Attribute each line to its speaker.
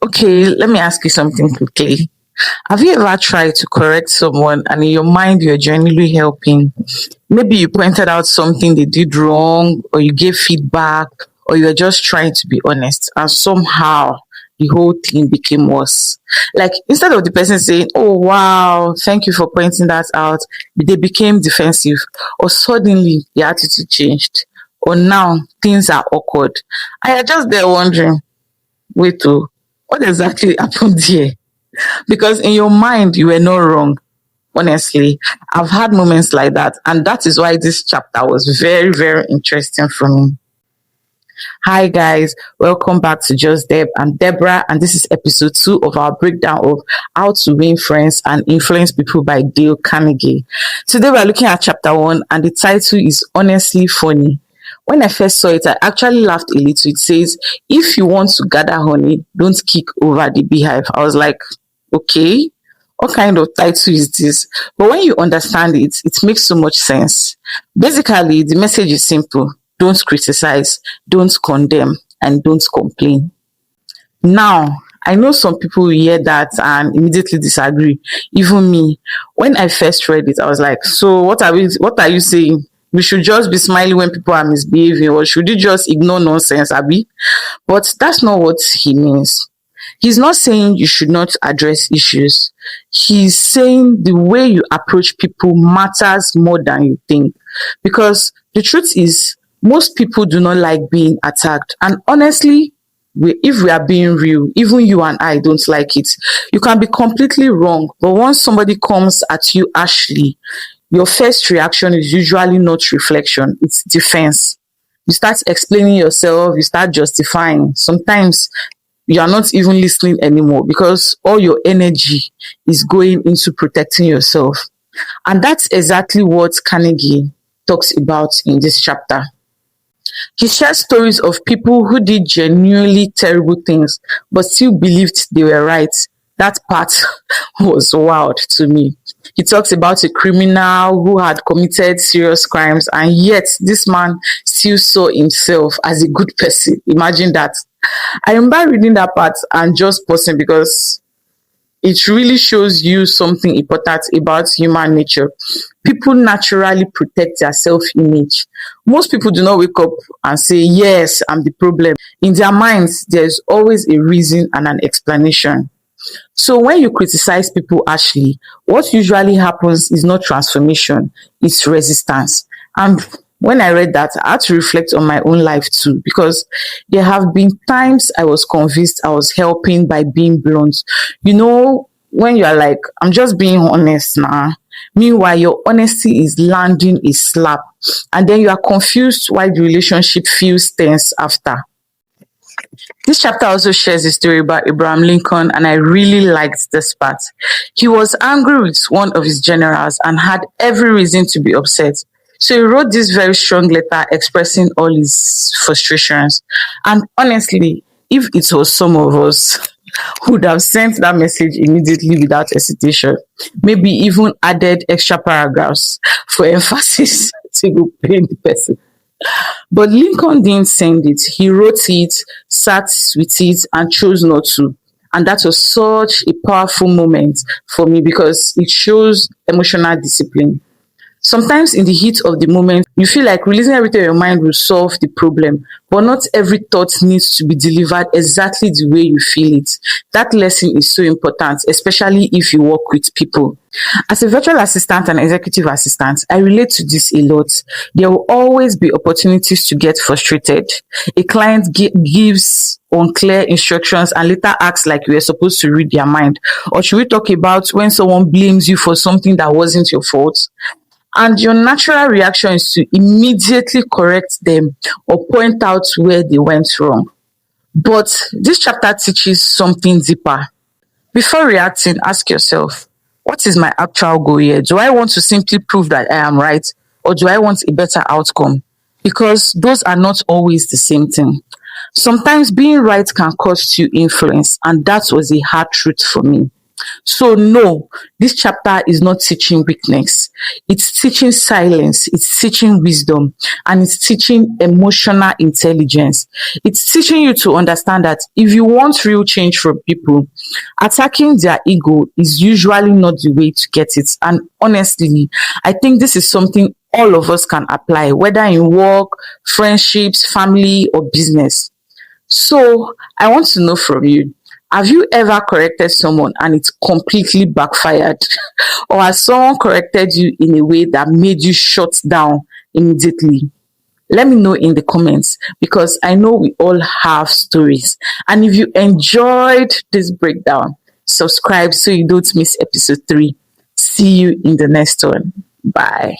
Speaker 1: Okay, let me ask you something quickly. Have you ever tried to correct someone and in your mind you're genuinely helping? Maybe you pointed out something they did wrong, or you gave feedback, or you're just trying to be honest, and somehow the whole thing became worse. Like instead of the person saying, "Oh wow, thank you for pointing that out," they became defensive, or suddenly the attitude changed, or now things are awkward. I are just there wondering, wait, oh, what exactly happened here? Because in your mind you were not wrong. Honestly, I've had moments like that, and that is why this chapter was very, very interesting for me. Hi guys, welcome back to Just Deb. I'm Deborah, and this is episode 2 of our breakdown of How to Win Friends and Influence People by Dale Carnegie. Today we're looking at chapter 1, and the title is Honestly Funny. When I first saw it, I actually laughed a little. It says, "If you want to gather honey, don't kick over the beehive." I was like, okay, what kind of title is this? But when you understand it, it makes so much sense. Basically, the message is simple: don't criticize, don't condemn, and don't complain. Now, I know some people will hear that and immediately disagree. Even me. When I first read it, I was like, so what are you saying? We should just be smiling when people are misbehaving, or should you just ignore nonsense, Abby? But that's not what he means. He's not saying you should not address issues. He's saying the way you approach people matters more than you think. Because the truth is, most people do not like being attacked. And honestly, if we are being real, even you and I don't like it. You can be completely wrong, but once somebody comes at you harshly, your first reaction is usually not reflection, it's defense. You start explaining yourself, you start justifying. Sometimes you are not even listening anymore because all your energy is going into protecting yourself. And that's exactly what Carnegie talks about in this chapter. He shares stories of people who did genuinely terrible things but still believed they were right. That part was wild to me. He talks about a criminal who had committed serious crimes, and yet this man still saw himself as a good person. Imagine that. I remember reading that part and just pausing because it really shows you something important about human nature. People naturally protect their self image. Most people do not wake up and say, "Yes, I'm the problem." In their minds, there's always a reason and an explanation. So when you criticize people harshly, what usually happens is not transformation, it's resistance. And when I read that, I had to reflect on my own life too, because there have been times I was convinced I was helping by being blunt. When you are like, "I'm just being honest now." Meanwhile, your honesty is landing a slap, and then you are confused why the relationship feels tense after. This chapter also shares a story about Abraham Lincoln, and I really liked this part. He was angry with one of his generals and had every reason to be upset. So he wrote this very strong letter expressing all his frustrations. And honestly, if it was some of us, would have sent that message immediately without hesitation. Maybe even added extra paragraphs for emphasis to go pain the person. But Lincoln didn't send it. He wrote it, sat with it, and chose not to. And that was such a powerful moment for me because it shows emotional discipline. Sometimes in the heat of the moment, you feel like releasing everything in your mind will solve the problem, but not every thought needs to be delivered exactly the way you feel it. That lesson is so important, especially if you work with people. As a virtual assistant and executive assistant, I relate to this a lot. There will always be opportunities to get frustrated. A client gives unclear instructions and later acts like you were supposed to read their mind. Or should we talk about when someone blames you for something that wasn't your fault? And your natural reaction is to immediately correct them or point out where they went wrong. But this chapter teaches something deeper. Before reacting, ask yourself, what is my actual goal here? Do I want to simply prove that I am right, or do I want a better outcome? Because those are not always the same thing. Sometimes being right can cost you influence, and that was a hard truth for me. So, no, this chapter is not teaching weakness. It's teaching silence, it's teaching wisdom, and it's teaching emotional intelligence. It's teaching you to understand that if you want real change from people, attacking their ego is usually not the way to get it. And honestly, I think this is something all of us can apply, whether in work, friendships, family, or business. So I want to know from you, have you ever corrected someone and it completely backfired? Or has someone corrected you in a way that made you shut down immediately? Let me know in the comments because I know we all have stories. And if you enjoyed this breakdown, subscribe so you don't miss episode 3. See you in the next one. Bye.